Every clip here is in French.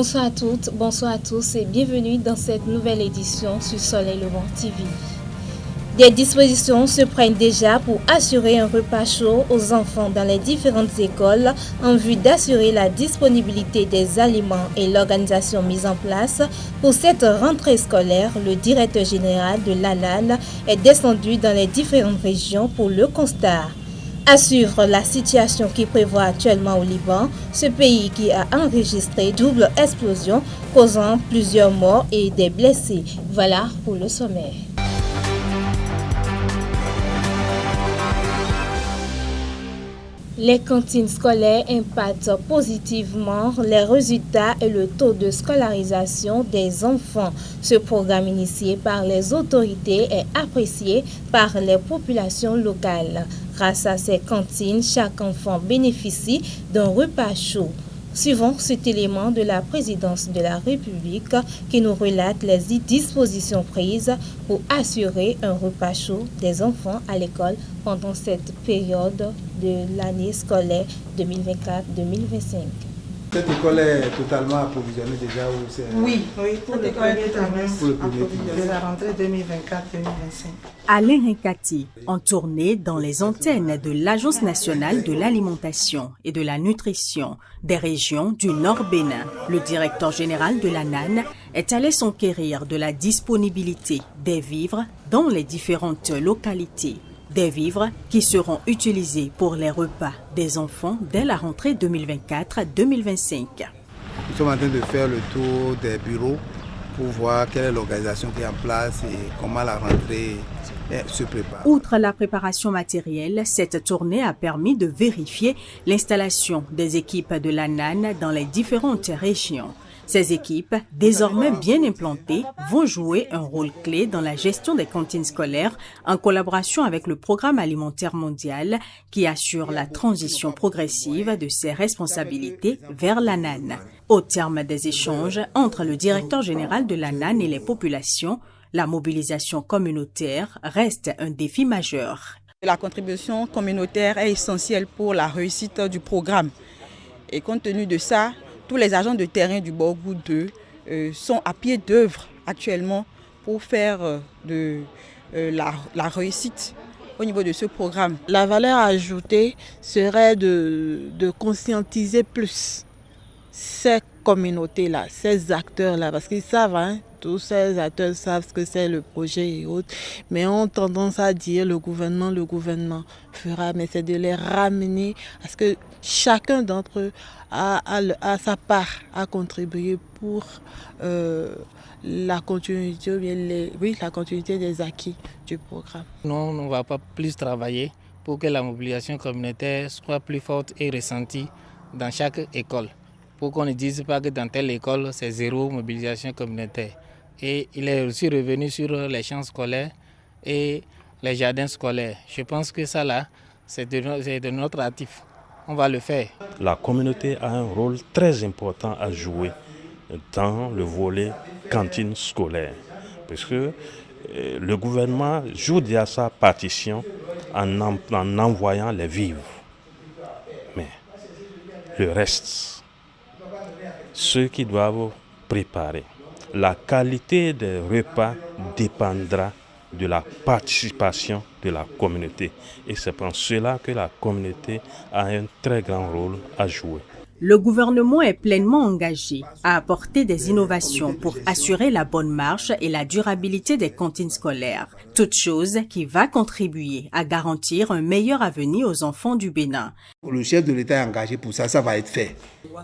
Bonsoir à toutes, bonsoir à tous et bienvenue dans cette nouvelle édition sur Soleil Levant TV. Des dispositions se prennent déjà pour assurer un repas chaud aux enfants dans les différentes écoles en vue d'assurer la disponibilité des aliments et l'organisation mise en place. Pour cette rentrée scolaire, le directeur général de l'ANAN est descendu dans les différentes régions pour le constat. Assure la situation qui prévoit actuellement au Liban, ce pays qui a enregistré double explosion causant plusieurs morts et des blessés. Voilà pour le sommaire. Les cantines scolaires impactent positivement les résultats et le taux de scolarisation des enfants. Ce programme initié par les autorités est apprécié par les populations locales. Grâce à ces cantines, chaque enfant bénéficie d'un repas chaud. Suivons cet élément de la présidence de la République qui nous relate les dispositions prises pour assurer un repas chaud des enfants à l'école pendant cette période de l'année scolaire 2024-2025. Cette école est totalement approvisionnée déjà ou c'est... Oui, cette école est totalement approvisionnée de la rentrée 2024-2025. Alain Hinkati, en tournée dans les antennes de l'Agence nationale de l'alimentation et de la nutrition des régions du Nord Bénin. Le directeur général de l'ANAN est allé s'enquérir de la disponibilité des vivres dans les différentes localités. Des vivres qui seront utilisés pour les repas des enfants dès la rentrée 2024-2025. Nous sommes en train de faire le tour des bureaux pour voir quelle est l'organisation qui est en place et comment la rentrée se prépare. Outre la préparation matérielle, cette tournée a permis de vérifier l'installation des équipes de l'ANAN dans les différentes régions. Ces équipes, désormais bien implantées, vont jouer un rôle clé dans la gestion des cantines scolaires en collaboration avec le Programme alimentaire mondial qui assure la transition progressive de ses responsabilités vers l'ANAN. Au terme des échanges entre le directeur général de l'ANAN et les populations, la mobilisation communautaire reste un défi majeur. La contribution communautaire est essentielle pour la réussite du programme. Et compte tenu de ça, tous les agents de terrain du Borgou 2 sont à pied d'œuvre actuellement pour faire de la réussite au niveau de ce programme. La valeur ajoutée serait de conscientiser plus ces communautés-là, ces acteurs-là, parce qu'ils savent, tous ces acteurs savent ce que c'est le projet et autres, mais ont tendance à dire le gouvernement fera, mais c'est de les ramener à ce que chacun d'entre eux a sa part à contribuer pour la continuité, la continuité des acquis du programme. Non, on ne va pas plus travailler pour que la mobilisation communautaire soit plus forte et ressentie dans chaque école. Pour qu'on ne dise pas que dans telle école, c'est zéro mobilisation communautaire. Et il est aussi revenu sur les champs scolaires et les jardins scolaires. Je pense que ça là, c'est de notre actif. On va le faire. La communauté a un rôle très important à jouer dans le volet cantine scolaire. Parce que le gouvernement joue déjà sa partition en envoyant les vivres. Mais le reste, ceux qui doivent préparer, la qualité des repas dépendra de la participation de la communauté. Et c'est pour cela que la communauté a un très grand rôle à jouer. Le gouvernement est pleinement engagé à apporter des innovations pour assurer la bonne marche et la durabilité des cantines scolaires, toute chose qui va contribuer à garantir un meilleur avenir aux enfants du Bénin. Le chef de l'État est engagé pour ça, ça va être fait.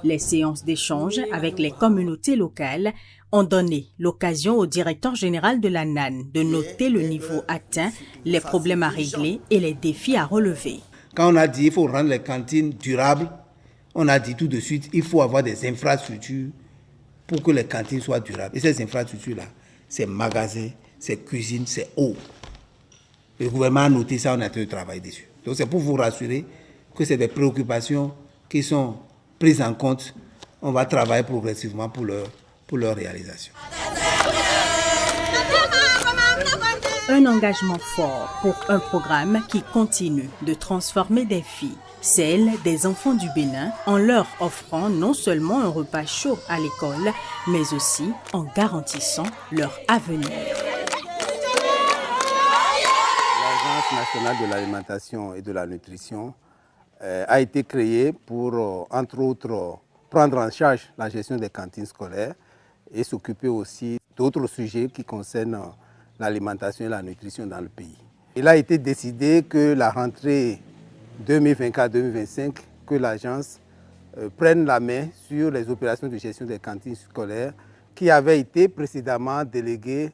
Les séances d'échange avec les communautés locales ont donné l'occasion au directeur général de l'ANAN de noter le niveau atteint, les problèmes à régler et les défis à relever. Quand on a dit qu'il faut rendre les cantines durables, on a dit tout de suite qu'il faut avoir des infrastructures pour que les cantines soient durables. Et ces infrastructures-là, c'est magasins, c'est cuisine, c'est eau. Le gouvernement a noté ça, on a en train de travailler dessus. Donc c'est pour vous rassurer que c'est des préoccupations qui sont prises en compte. On va travailler progressivement pour leur réalisation. Un engagement fort pour un programme qui continue de transformer des filles, celles des enfants du Bénin, en leur offrant non seulement un repas chaud à l'école, mais aussi en garantissant leur avenir. L'Agence nationale de l'alimentation et de la nutrition a été créée pour, entre autres, prendre en charge la gestion des cantines scolaires et s'occuper aussi d'autres sujets qui concernent l'alimentation et la nutrition dans le pays. Il a été décidé que la rentrée 2024-2025, que l'agence prenne la main sur les opérations de gestion des cantines scolaires qui avaient été précédemment déléguées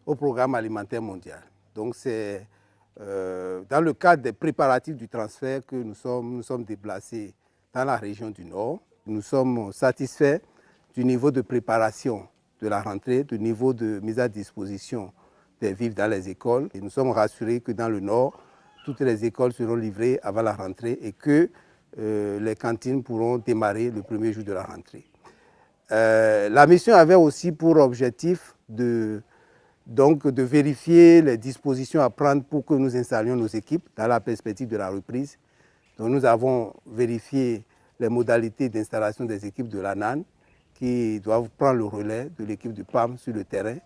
au programme alimentaire mondial. Donc c'est dans le cadre des préparatifs du transfert que nous sommes déplacés dans la région du Nord. Nous sommes satisfaits du niveau de préparation de la rentrée, du niveau de mise à disposition des vivres dans les écoles. Et nous sommes rassurés que dans le Nord, toutes les écoles seront livrées avant la rentrée et que les cantines pourront démarrer le premier jour de la rentrée. La mission avait aussi pour objectif de vérifier les dispositions à prendre pour que nous installions nos équipes dans la perspective de la reprise. Donc nous avons vérifié les modalités d'installation des équipes de l'ANAN qui doivent prendre le relais de l'équipe du PAM sur le terrain.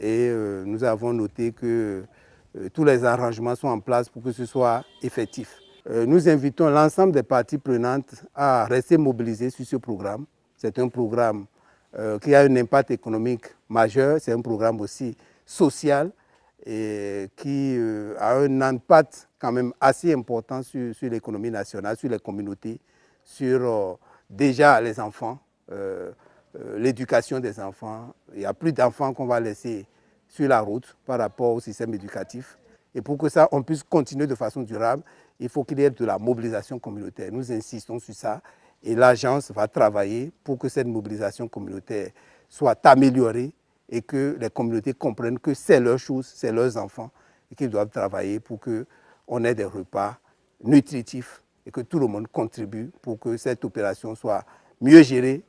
Et nous avons noté que tous les arrangements sont en place pour que ce soit effectif. Nous invitons l'ensemble des parties prenantes à rester mobilisées sur ce programme. C'est un programme qui a un impact économique majeur, c'est un programme aussi social et qui a un impact quand même assez important sur l'économie nationale, sur les communautés, sur déjà les enfants, l'éducation des enfants. Il n'y a plus d'enfants qu'on va laisser sur la route par rapport au système éducatif. Et pour que ça, on puisse continuer de façon durable, il faut qu'il y ait de la mobilisation communautaire. Nous insistons sur ça et l'agence va travailler pour que cette mobilisation communautaire soit améliorée et que les communautés comprennent que c'est leur chose, c'est leurs enfants et qu'ils doivent travailler pour qu'on ait des repas nutritifs et que tout le monde contribue pour que cette opération soit mieux gérée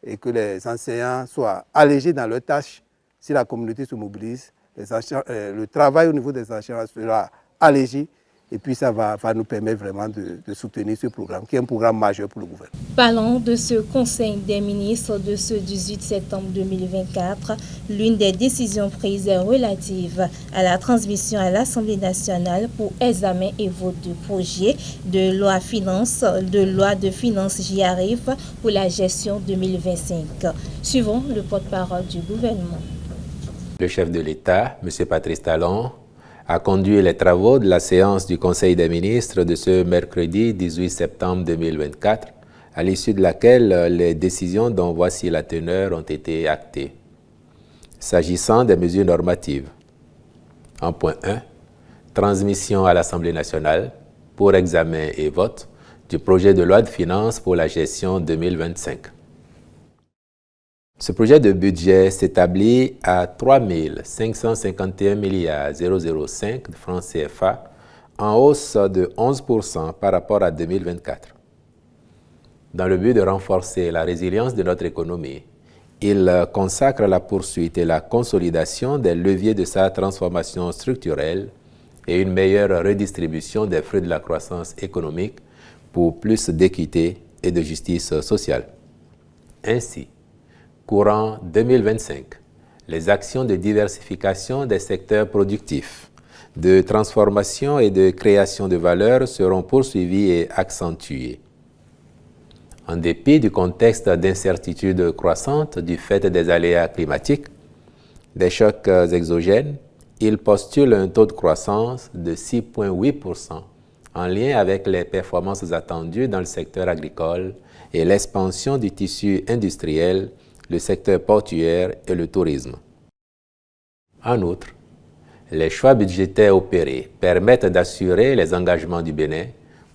et que les enseignants soient allégés dans leurs tâches. Si la communauté se mobilise, le travail au niveau des enseignants sera allégé et puis ça va nous permettre vraiment de soutenir ce programme qui est un programme majeur pour le gouvernement. Parlons de ce Conseil des ministres de ce 18 septembre 2024. L'une des décisions prises est relative à la transmission à l'Assemblée nationale pour examen et vote de projet de loi de finances j'y arrive pour la gestion 2025. Suivons le porte-parole du gouvernement. Le chef de l'État, M. Patrice Talon, a conduit les travaux de la séance du Conseil des ministres de ce mercredi 18 septembre 2024, à l'issue de laquelle les décisions dont voici la teneur ont été actées. S'agissant des mesures normatives, en point 1, transmission à l'Assemblée nationale pour examen et vote du projet de loi de finances pour la gestion 2025. Ce projet de budget s'établit à 3 551 005 de francs CFA, en hausse de 11% par rapport à 2024. Dans le but de renforcer la résilience de notre économie, il consacre la poursuite et la consolidation des leviers de sa transformation structurelle et une meilleure redistribution des fruits de la croissance économique pour plus d'équité et de justice sociale. Ainsi, courant 2025, les actions de diversification des secteurs productifs, de transformation et de création de valeur seront poursuivies et accentuées. En dépit du contexte d'incertitude croissante du fait des aléas climatiques, des chocs exogènes, il postule un taux de croissance de 6,8% en lien avec les performances attendues dans le secteur agricole et l'expansion du tissu industriel, le secteur portuaire et le tourisme. En outre, les choix budgétaires opérés permettent d'assurer les engagements du Bénin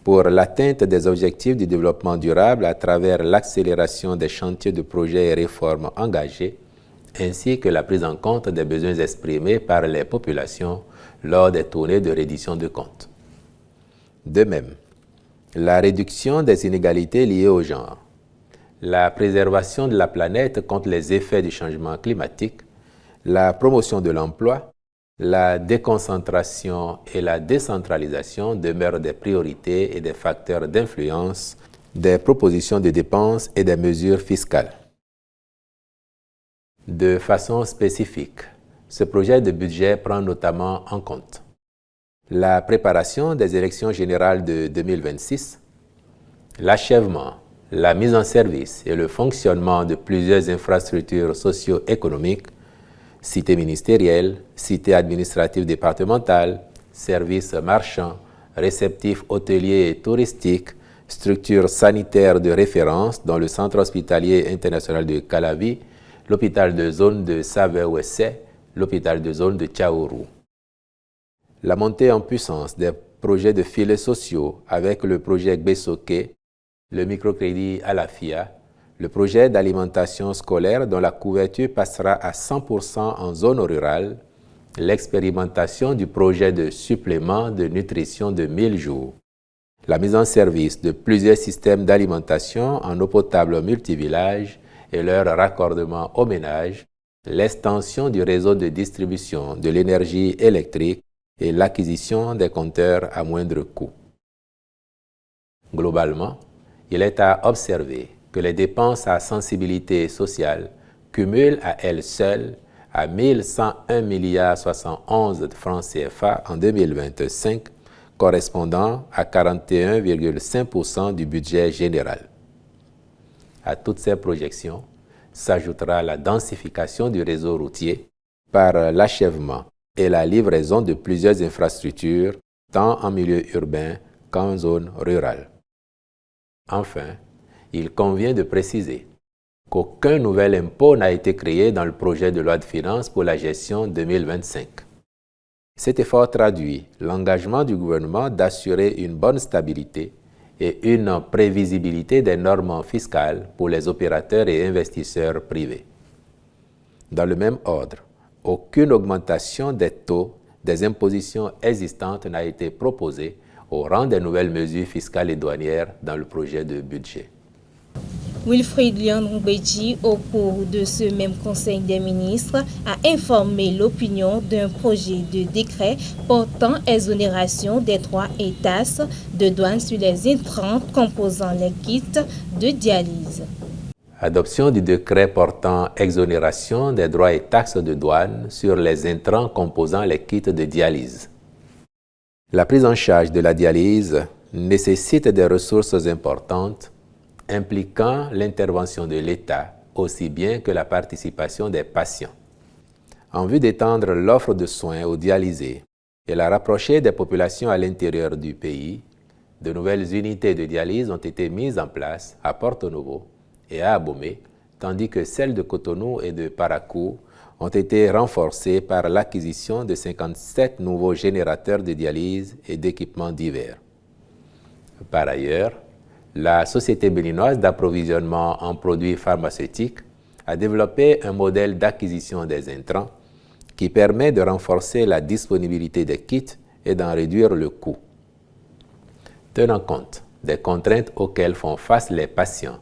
pour l'atteinte des objectifs du développement durable à travers l'accélération des chantiers de projets et réformes engagés, ainsi que la prise en compte des besoins exprimés par les populations lors des tournées de reddition de comptes. De même, la réduction des inégalités liées au genre, la préservation de la planète contre les effets du changement climatique, la promotion de l'emploi la déconcentration et la décentralisation demeurent des priorités et des facteurs d'influence des propositions de dépenses et des mesures fiscales. De façon spécifique, ce projet de budget prend notamment en compte la préparation des élections générales de 2026, l'achèvement, la mise en service et le fonctionnement de plusieurs infrastructures socio-économiques, cités ministérielles, cités administratives départementales, services marchands, réceptifs hôteliers et touristiques, structures sanitaires de référence dont le centre hospitalier international de Calavi, l'hôpital de zone de Save-Ouessé, l'hôpital de zone de Tchaourou. La montée en puissance des projets de filets sociaux avec le projet Gbesoké, le microcrédit à la FIA, le projet d'alimentation scolaire dont la couverture passera à 100% en zone rurale, l'expérimentation du projet de supplément de nutrition de 1000 jours, la mise en service de plusieurs systèmes d'alimentation en eau potable multivillage et leur raccordement aux ménages, l'extension du réseau de distribution de l'énergie électrique et l'acquisition des compteurs à moindre coût. Globalement, il est à observer que les dépenses à sensibilité sociale cumulent à elles seules à 1101,71 milliards de francs CFA en 2025, correspondant à 41,5% du budget général. À toutes ces projections s'ajoutera la densification du réseau routier par l'achèvement et la livraison de plusieurs infrastructures, tant en milieu urbain qu'en zone rurale. Enfin, il convient de préciser qu'aucun nouvel impôt n'a été créé dans le projet de loi de finances pour la gestion 2025. Cet effort traduit l'engagement du gouvernement d'assurer une bonne stabilité et une prévisibilité des normes fiscales pour les opérateurs et investisseurs privés. Dans le même ordre, aucune augmentation des taux des impositions existantes n'a été proposée au rang des nouvelles mesures fiscales et douanières dans le projet de budget. Wilfried Liandrou-Béji, au cours de ce même Conseil des ministres, a informé l'opinion d'un projet de décret portant exonération des droits et taxes de douane sur les intrants composant les kits de dialyse. Adoption du décret portant exonération des droits et taxes de douane sur les intrants composant les kits de dialyse. La prise en charge de la dialyse nécessite des ressources importantes impliquant l'intervention de l'État aussi bien que la participation des patients. En vue d'étendre l'offre de soins aux dialysés et la rapprocher des populations à l'intérieur du pays, de nouvelles unités de dialyse ont été mises en place à Porto Novo et à Abomey, tandis que celles de Cotonou et de Parakou ont été renforcées par l'acquisition de 57 nouveaux générateurs de dialyse et d'équipements divers. Par ailleurs, la Société béninoise d'approvisionnement en produits pharmaceutiques a développé un modèle d'acquisition des intrants qui permet de renforcer la disponibilité des kits et d'en réduire le coût. Tenant compte des contraintes auxquelles font face les patients,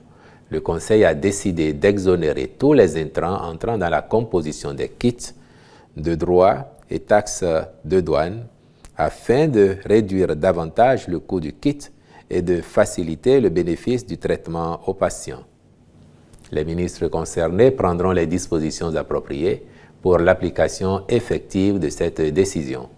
le Conseil a décidé d'exonérer tous les intrants entrant dans la composition des kits de droits et taxes de douane afin de réduire davantage le coût du kit et de faciliter le bénéfice du traitement aux patients. Les ministres concernés prendront les dispositions appropriées pour l'application effective de cette décision.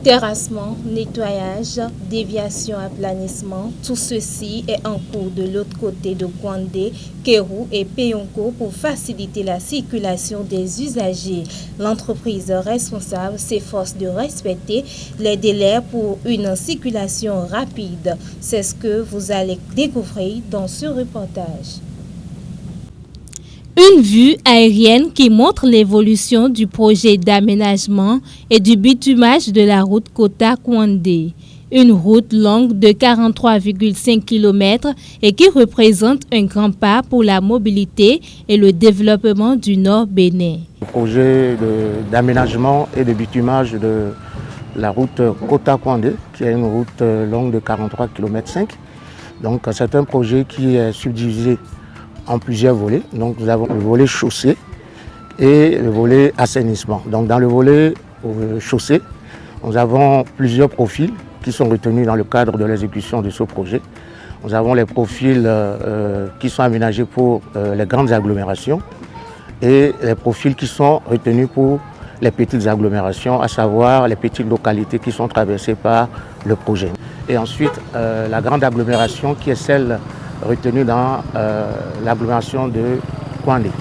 Terrassement, nettoyage, déviation, aplanissement, tout ceci est en cours de l'autre côté de Kouandé, Kérou et Peyonko pour faciliter la circulation des usagers. L'entreprise responsable s'efforce de respecter les délais pour une circulation rapide. C'est ce que vous allez découvrir dans ce reportage. Une vue aérienne qui montre l'évolution du projet d'aménagement et du bitumage de la route Kota-Kouandé. Une route longue de 43,5 km et qui représente un grand pas pour la mobilité et le développement du Nord Bénin. Le projet d'aménagement et de bitumage de la route Kota-Kouandé, qui est une route longue de 43,5 km. Donc c'est un projet qui est subdivisé en plusieurs volets. Donc nous avons le volet chaussée et le volet assainissement. Donc dans le volet chaussée. Nous avons plusieurs profils qui sont retenus dans le cadre de l'exécution de ce projet. Nous avons les profils qui sont aménagés pour les grandes agglomérations et les profils qui sont retenus pour les petites agglomérations, à savoir les petites localités qui sont traversées par le projet. Et ensuite, la grande agglomération qui est celle retenue dans l'agglomération de Kouandé.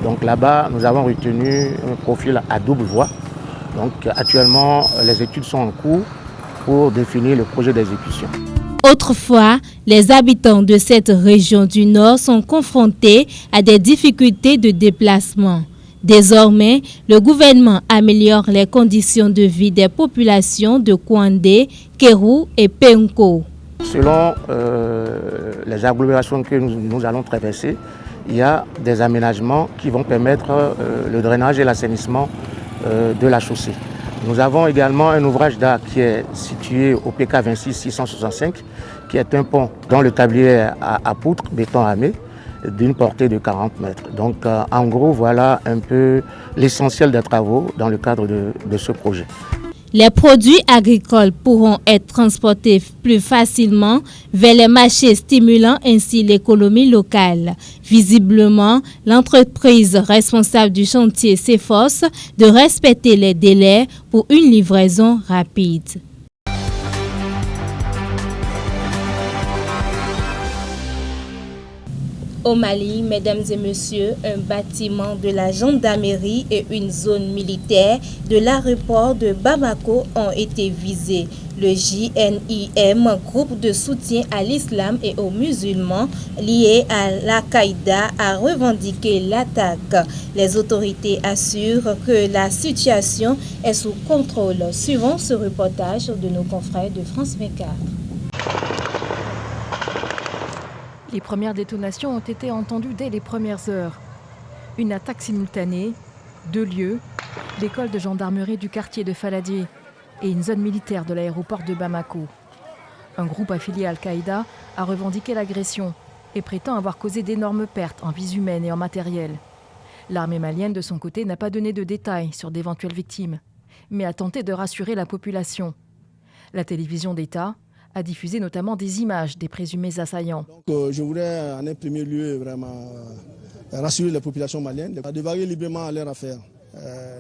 Donc là-bas, nous avons retenu un profil à double voie. Donc actuellement, les études sont en cours pour définir le projet d'exécution. Autrefois, les habitants de cette région du Nord sont confrontés à des difficultés de déplacement. Désormais, le gouvernement améliore les conditions de vie des populations de Kouandé, Kéru et Penko. Selon les agglomérations que nous allons traverser, il y a des aménagements qui vont permettre le drainage et l'assainissement de la chaussée. Nous avons également un ouvrage d'art qui est situé au PK 26 665, qui est un pont dont le tablier à poutres, béton armé, d'une portée de 40 mètres. Donc en gros, voilà un peu l'essentiel des travaux dans le cadre de ce projet. Les produits agricoles pourront être transportés plus facilement vers les marchés, stimulant ainsi l'économie locale. Visiblement, l'entreprise responsable du chantier s'efforce de respecter les délais pour une livraison rapide. Au Mali, mesdames et messieurs, un bâtiment de la gendarmerie et une zone militaire de l'aéroport de Bamako ont été visés. Le JNIM, groupe de soutien à l'islam et aux musulmans liés à l'Al-Qaïda, a revendiqué l'attaque. Les autorités assurent que la situation est sous contrôle. Suivons ce reportage de nos confrères de France 24. Les premières détonations ont été entendues dès les premières heures. Une attaque simultanée, 2 lieux, l'école de gendarmerie du quartier de Faladier et une zone militaire de l'aéroport de Bamako. Un groupe affilié à Al-Qaïda a revendiqué l'agression et prétend avoir causé d'énormes pertes en vies humaines et en matériel. L'armée malienne, de son côté, n'a pas donné de détails sur d'éventuelles victimes, mais a tenté de rassurer la population. La télévision d'État a diffusé notamment des images des présumés assaillants. Donc, je voudrais en un premier lieu vraiment rassurer la population malienne de varier librement à leur affaire.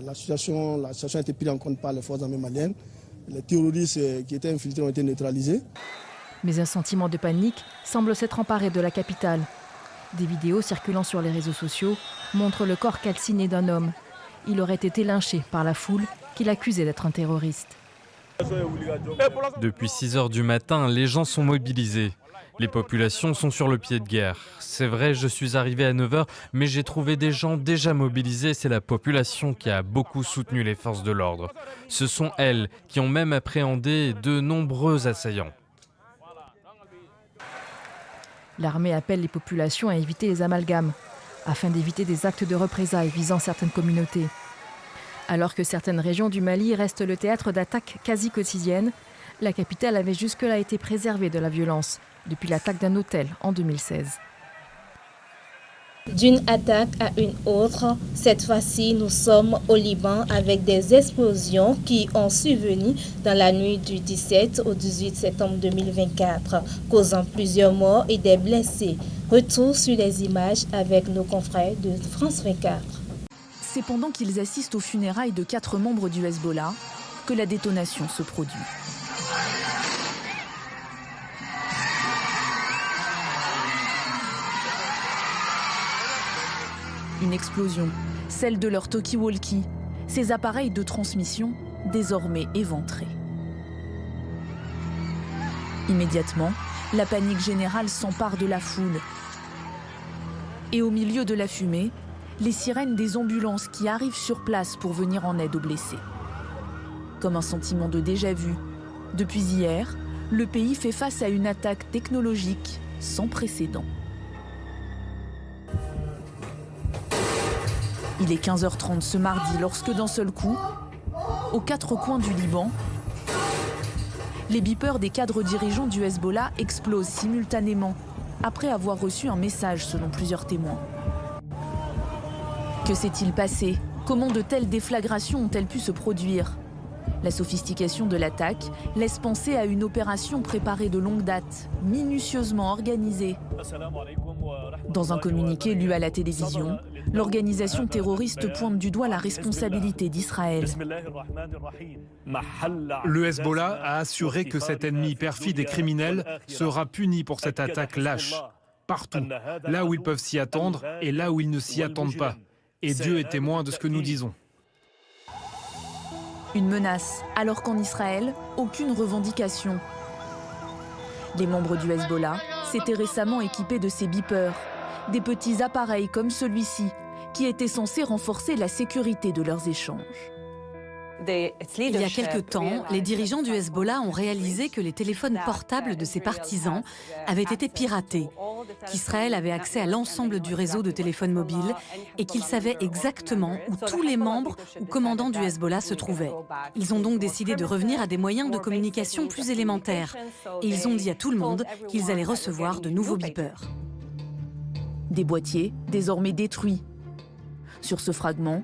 La situation a été prise en compte par les forces armées maliennes. Les terroristes qui étaient infiltrés ont été neutralisés. Mais un sentiment de panique semble s'être emparé de la capitale. Des vidéos circulant sur les réseaux sociaux montrent le corps calciné d'un homme. Il aurait été lynché par la foule qui l'accusait d'être un terroriste. Depuis 6 heures du matin, les gens sont mobilisés. Les populations sont sur le pied de guerre. C'est vrai, je suis arrivé à 9 heures, mais j'ai trouvé des gens déjà mobilisés. C'est la population qui a beaucoup soutenu les forces de l'ordre. Ce sont elles qui ont même appréhendé de nombreux assaillants. L'armée appelle les populations à éviter les amalgames, afin d'éviter des actes de représailles visant certaines communautés. Alors que certaines régions du Mali restent le théâtre d'attaques quasi quotidiennes, la capitale avait jusque-là été préservée de la violence, depuis l'attaque d'un hôtel en 2016. D'une attaque à une autre, cette fois-ci, nous sommes au Liban avec des explosions qui ont survenu dans la nuit du 17 au 18 septembre 2024, causant plusieurs morts et des blessés. Retour sur les images avec nos confrères de France 24. C'est pendant qu'ils assistent aux funérailles de 4 membres du Hezbollah que la détonation se produit. Une explosion, celle de leur talkie-walkie, ces appareils de transmission désormais éventrés. Immédiatement, la panique générale s'empare de la foule. Et au milieu de la fumée, les sirènes des ambulances qui arrivent sur place pour venir en aide aux blessés. Comme un sentiment de déjà-vu, depuis hier, le pays fait face à une attaque technologique sans précédent. Il est 15h30 ce mardi lorsque d'un seul coup, aux 4 coins du Liban, les beepers des cadres dirigeants du Hezbollah explosent simultanément après avoir reçu un message selon plusieurs témoins. Que s'est-il passé? Comment de telles déflagrations ont-elles pu se produire? La sophistication de l'attaque laisse penser à une opération préparée de longue date, minutieusement organisée. Dans un communiqué lu à la télévision, l'organisation terroriste pointe du doigt la responsabilité d'Israël. Le Hezbollah a assuré que cet ennemi perfide et criminel sera puni pour cette attaque lâche. Partout, là où ils peuvent s'y attendre et là où ils ne s'y attendent pas. Et Dieu est témoin de ce que nous disons. Une menace, alors qu'en Israël, aucune revendication. Les membres du Hezbollah s'étaient récemment équipés de ces beepers, des petits appareils comme celui-ci, qui étaient censés renforcer la sécurité de leurs échanges. Il y a quelque temps, les dirigeants du Hezbollah ont réalisé que les téléphones portables de ses partisans avaient été piratés, qu'Israël avait accès à l'ensemble du réseau de téléphones mobiles et qu'ils savaient exactement où tous les membres ou commandants du Hezbollah se trouvaient. Ils ont donc décidé de revenir à des moyens de communication plus élémentaires et ils ont dit à tout le monde qu'ils allaient recevoir de nouveaux beepers. Des boîtiers désormais détruits. Sur ce fragment,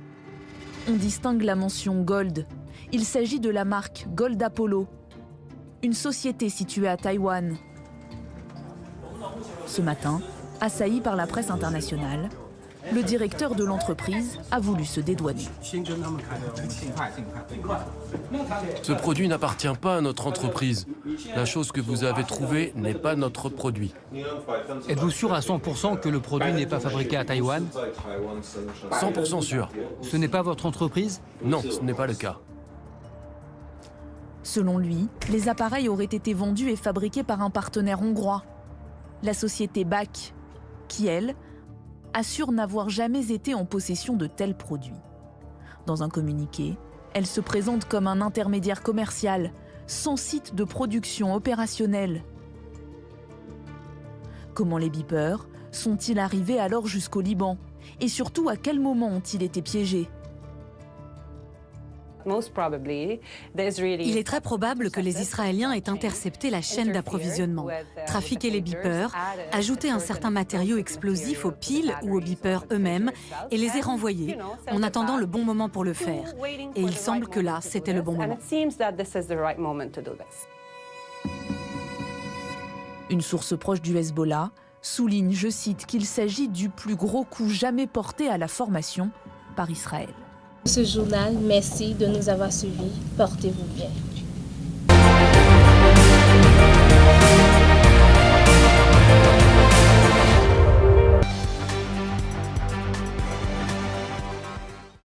on distingue la mention Gold. Il s'agit de la marque Gold Apollo, une société située à Taïwan. Ce matin, assailli par la presse internationale, le directeur de l'entreprise a voulu se dédouaner. Ce produit n'appartient pas à notre entreprise. La chose que vous avez trouvée n'est pas notre produit. Êtes-vous sûr à 100% que le produit n'est pas fabriqué à Taïwan? 100% sûr. Ce n'est pas votre entreprise? Non, ce n'est pas le cas. Selon lui, les appareils auraient été vendus et fabriqués par un partenaire hongrois, la société BAC, qui, elle, assure n'avoir jamais été en possession de tels produits. Dans un communiqué, elle se présente comme un intermédiaire commercial, sans site de production opérationnel. Comment les beepers sont-ils arrivés alors jusqu'au Liban? Et surtout, à quel moment ont-ils été piégés? Il est très probable que les Israéliens aient intercepté la chaîne d'approvisionnement, trafiqué les beepers, ajouté un certain matériau explosif aux piles ou aux beepers eux-mêmes et les aient renvoyés en attendant le bon moment pour le faire. Et il semble que là, c'était le bon moment. Une source proche du Hezbollah souligne, je cite, qu'il s'agit du plus gros coup jamais porté à la formation par Israël. Ce journal, merci de nous avoir suivis. Portez-vous bien.